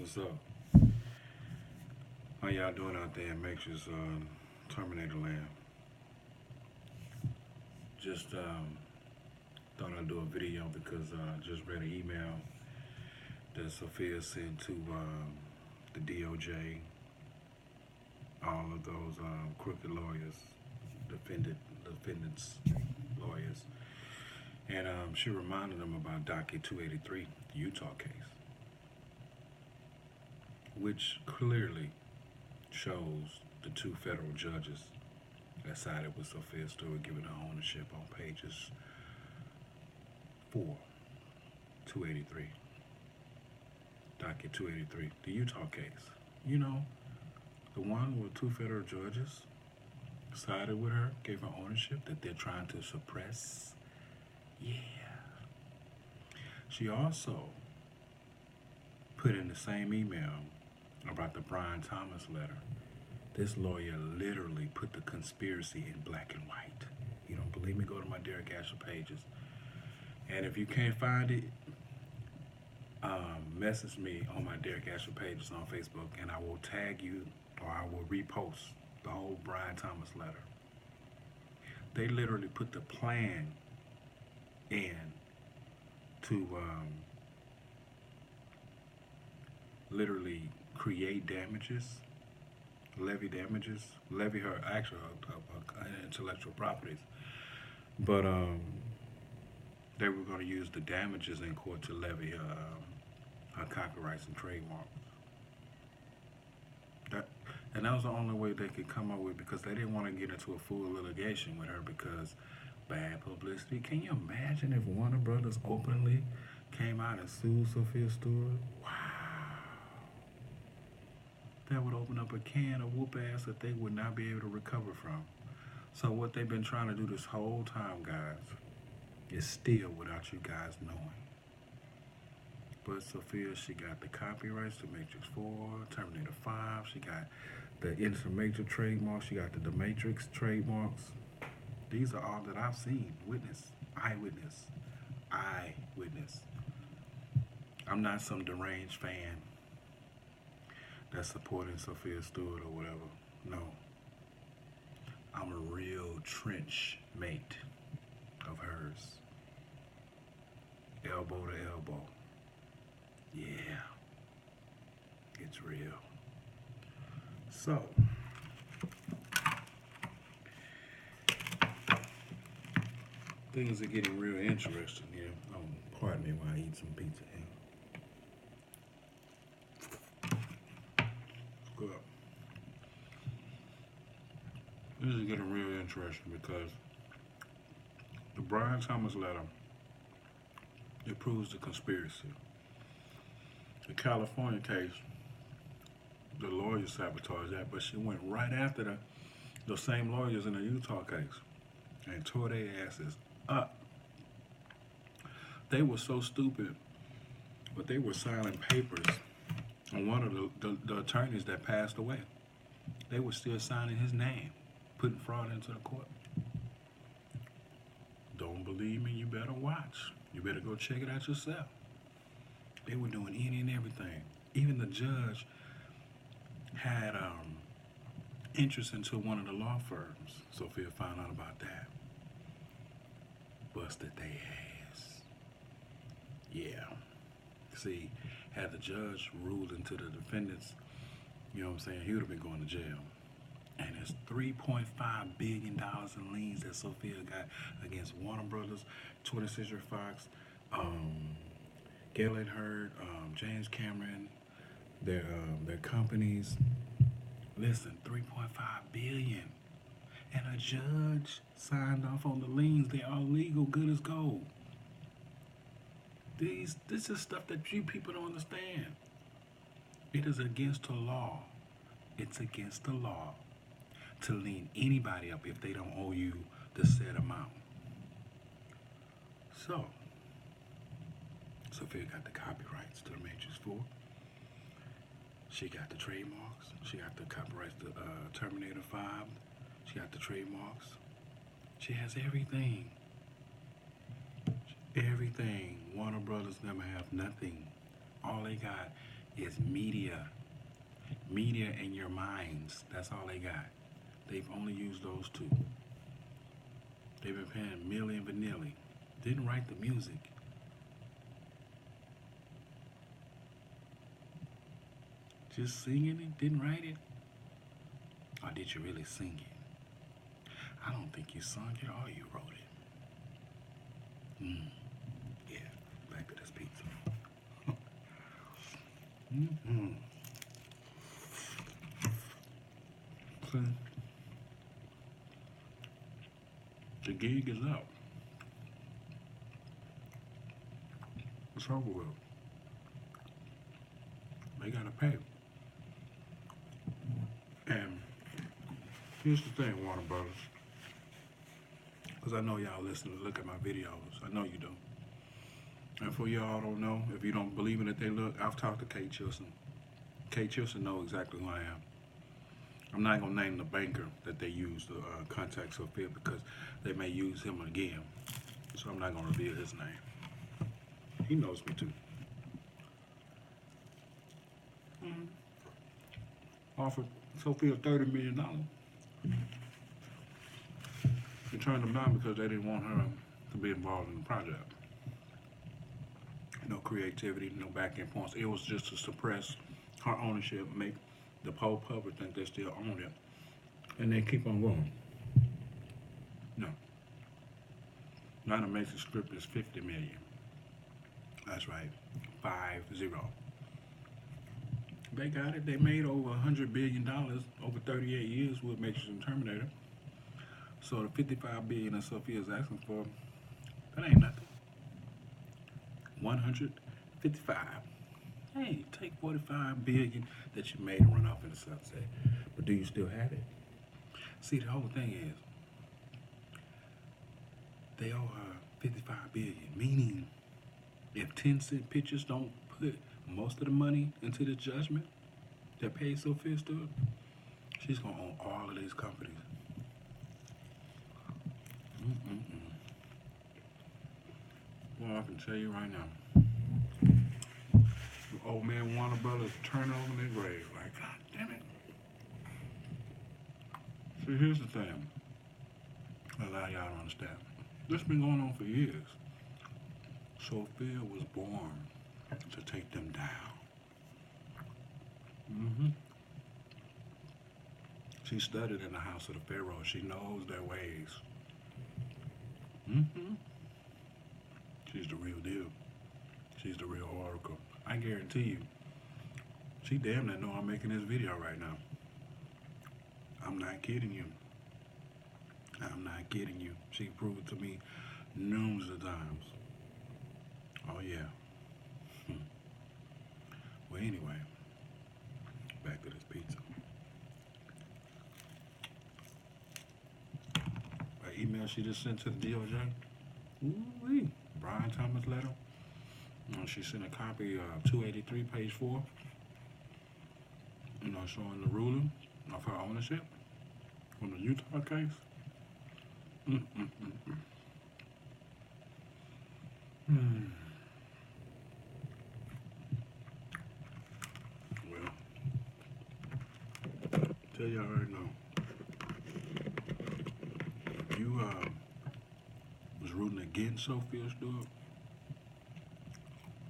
What's up? How y'all doing out there in Matrix Terminator Land? Just thought I'd do a video because I just read an email that Sophia sent to the DOJ, all of those crooked lawyers, defendants lawyers, and she reminded them about Docket 283, the Utah case, which clearly shows the two federal judges that sided with Sophia Stewart giving her ownership on pages 4, 283, docket 283, the Utah case. You know, the one where two federal judges sided with her, gave her ownership that they're trying to suppress. Yeah. She also put in the same email about the Brian Thomas letter. This lawyer literally put the conspiracy in black and white. You don't believe me? Go to my Derek Asher pages. And if you can't find it, message me on my Derek Asher pages on Facebook, and I will tag you or I will repost the whole Brian Thomas letter. They literally put the plan in to literally create damages, levy her actual intellectual properties. But they were going to use the damages in court to levy her copyrights and trademarks. And that was the only way they could come up with, because they didn't want to get into a full litigation with her because bad publicity. Can you imagine if Warner Brothers openly came out and sued Sophia Stewart? Wow. That would open up a can of whoop ass that they would not be able to recover from. So what they've been trying to do this whole time, guys, is steal without you guys knowing. But Sophia, she got the copyrights to Matrix 4, Terminator 5. She got the Instant Matrix trademarks. She got the Matrix trademarks. These are all that I've seen, eyewitness. I'm not some deranged fan that's supporting Sophia Stewart or whatever. No. I'm a real trench mate of hers. Elbow to elbow. Yeah. It's real. So, things are getting real interesting here. Pardon me while I eat some pizza here. Good. This is getting real interesting because the Brian Thomas letter, it proves the conspiracy. The California case, the lawyers sabotaged that, but she went right after the same lawyers in the Utah case and tore their asses up. They were so stupid, but they were signing papers on one of the attorneys that passed away. They were still signing his name, putting fraud into the court. Don't believe me? You better watch. You better go check it out yourself. They were doing any and everything. Even the judge had interest into one of the law firms. Sophia found out about that. Busted their ass. Yeah. See, had the judge ruled into the defendants, you know what I'm saying, he would have been going to jail. And it's $3.5 billion in liens that Sophia got against Warner Brothers, 20th Century Fox, Galen Hurd, James Cameron, their companies. Listen, $3.5 billion. And a judge signed off on the liens. They are legal, good as gold. This is stuff that you people don't understand. It is against the law. It's against the law to lien anybody up if they don't owe you the said amount. So, Sophia got the copyrights to the Matrix 4. She got the trademarks. She got the copyrights to Terminator 5. She got the trademarks. She has everything. Everything. Warner Brothers never have nothing. All they got is media. Media in your minds. That's all they got. They've only used those two. They've been paying Milli Vanilli. Didn't write the music. Just singing it? Didn't write it? Or did you really sing it? I don't think you sung it or you wrote it. Yeah, back to this pizza. See, the gig is up. It's over with. They gotta pay. And here's the thing, Warner Brothers. Because I know y'all listen to look at my videos. I know you do. And for y'all don't know, if you don't believe in it, they look. I've talked to Kate Chilson. Kate Chilson knows exactly who I am. I'm not gonna name the banker that they use to contact Sophia because they may use him again. So I'm not gonna reveal his name. He knows me too. Offered Sophia $30 million. She turned them down because they didn't want her to be involved in the project. No creativity, no back end points. It was just to suppress her ownership, make the whole public think they still own it. And they keep on going. No. Now the basic script is 50 million. That's right. 50. They got it. They made over $100 billion over 38 years with Matrix and Terminator. So the 55 billion that Sophia's asking for, that ain't nothing. 155. Hey, take 45 billion that you made and run off in the sunset. But do you still have it? See, the whole thing is, they owe her 55 billion, meaning if 10 Cent Pictures don't put most of the money into the judgment that paid Sophia Stewart, she's gonna own all of these companies. Well, I can tell you right now, the old man Warner Brothers turn over their grave like, God damn it. See, here's the thing. A lot of y'all don't understand. This has been going on for years. Sophia was born to take them down. She studied in the house of the Pharaoh. She knows their ways. She's the real deal. She's the real oracle. I guarantee you, she damn near know I'm making this video right now. I'm not kidding you. I'm not kidding you. She proved it to me numerous of times. Oh yeah. Well, anyway, back to this pizza. That email she just sent to the DOJ. Ooh-wee. Brian Thomas letter. She sent a copy of 283, page 4. Showing the ruling of her ownership on the Utah case. Well, tell y'all right now, if you was rooting against Sophia Stewart,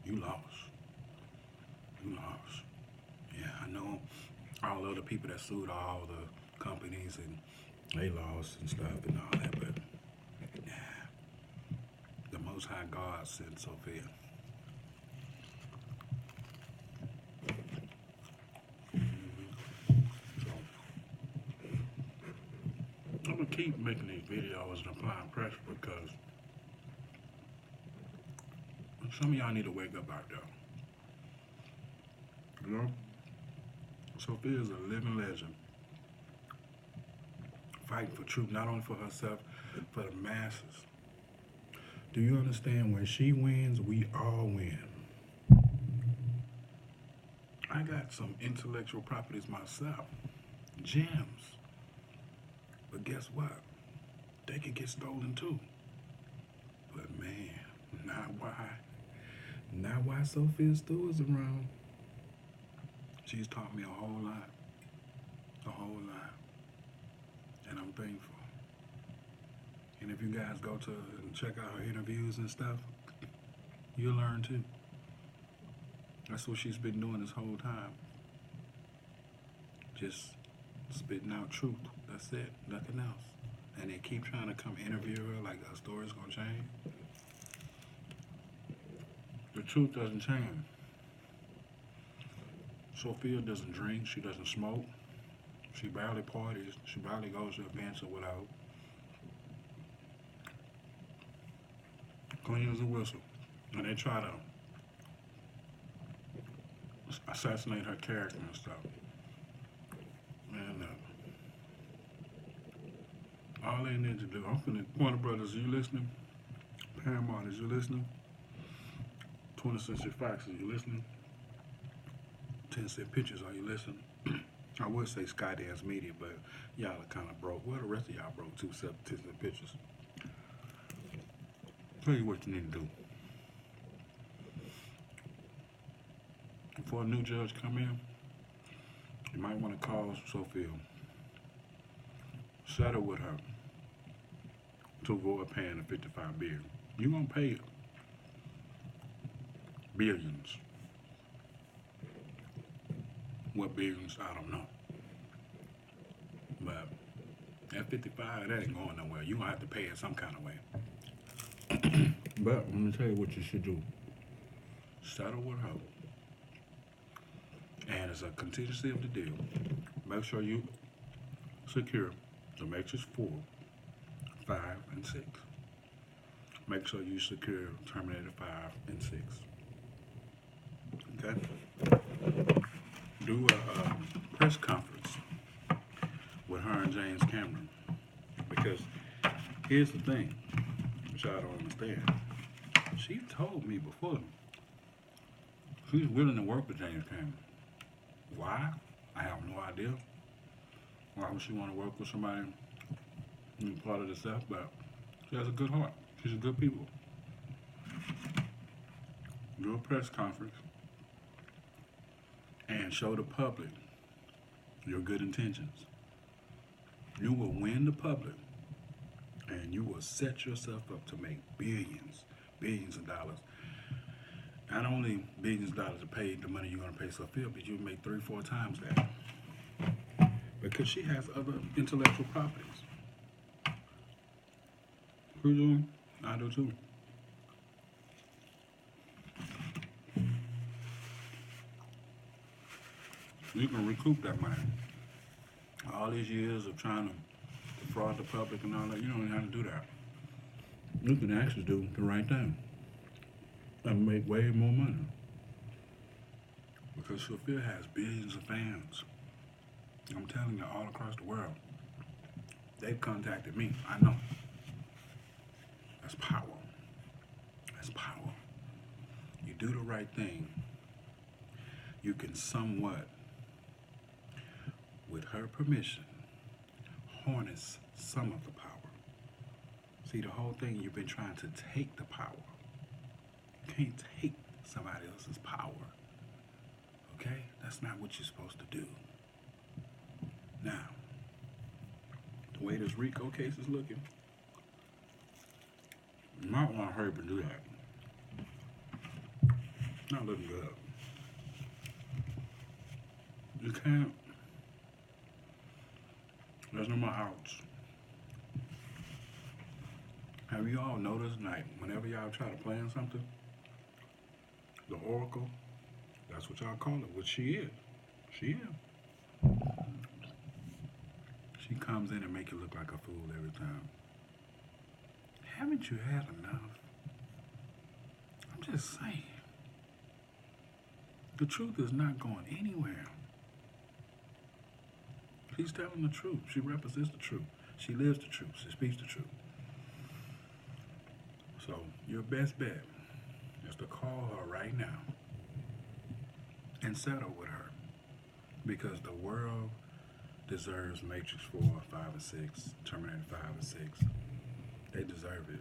you lost. You lost. Yeah, I know all of the people that sued all the companies and they lost and stuff and all that, but nah, the Most High God sent Sophia. So, I'm gonna keep making these videos and applying pressure because some of y'all need to wake up out there. You know? Sophia is a living legend. Fighting for truth, not only for herself, for the masses. Do you understand? When she wins, we all win. I got some intellectual properties myself. Gems. But guess what? They could get stolen too. But man, not why Sophia Stewart's around. She's taught me a whole lot. A whole lot. And I'm thankful. And if you guys go to and check out her interviews and stuff, you'll learn too. That's what she's been doing this whole time. Just spitting out truth. That's it. Nothing else. And they keep trying to come interview her like her story's gonna change. The truth doesn't change. Sophia doesn't drink. She doesn't smoke. She barely parties. She barely goes to events or whatever. Clean as a whistle. And they try to assassinate her character and stuff. And all they need to do, I'm finna, Warner Brothers, are you listening? Paramount, is you listening? 20th Century Fox, are you listening? 10 Cent Pictures, are you listening? I would say Skydance Media, but y'all are kind of broke. Well, the rest of y'all broke too, except 10 Cent Pictures. Tell you what you need to do. Before a new judge come in, you might want to call Sophia. Settle with her to avoid paying the $55 billion. You gonna pay billions. What billions? I don't know. But at 55, that ain't going nowhere. You gonna have to pay it some kind of way. But let me tell you what you should do. Settle with her. And as a contingency of the deal, make sure you secure the Matrix 4, 5, and 6. Make sure you secure Terminator 5 and 6. Okay? Do a press conference with her and James Cameron. Because here's the thing, which I don't understand. She told me before she's willing to work with James Cameron. Why? I have no idea. Why would she want to work with somebody who's part of the stuff? But she has a good heart. She's a good people. Do a press conference and show the public your good intentions. You will win the public and you will set yourself up to make billions of dollars. Not only billions of dollars to pay the money you're going to pay Sophia, but you'll make 3-4 times that. Because she has other intellectual properties. Who doing? I do too. You can recoup that money. All these years of trying to defraud the public and all that, you don't even have to do that. You can actually do the right thing and make way more money. Because Sophia has billions of fans. I'm telling you, all across the world. They've contacted me. I know. That's power. That's power. You do the right thing, you can somewhat, with her permission, harness some of the power. See, the whole thing, you've been trying to take the power. You can't take somebody else's power. Okay? That's not what you're supposed to do. Now, the way this RICO case is looking, you might want to hurry up and do that. Not looking good. You can't. There's no more outs. Have you all noticed, like, whenever y'all try to plan something, the Oracle, that's what y'all call it, what she is. She is. She comes in and make you look like a fool every time. Haven't you had enough? I'm just saying. The truth is not going anywhere. She's telling the truth. She represents the truth. She lives the truth. She speaks the truth. So your best bet is to call her right now and settle with her. Because the world deserves Matrix 4, 5, and 6, Terminator 5 and 6. They deserve it.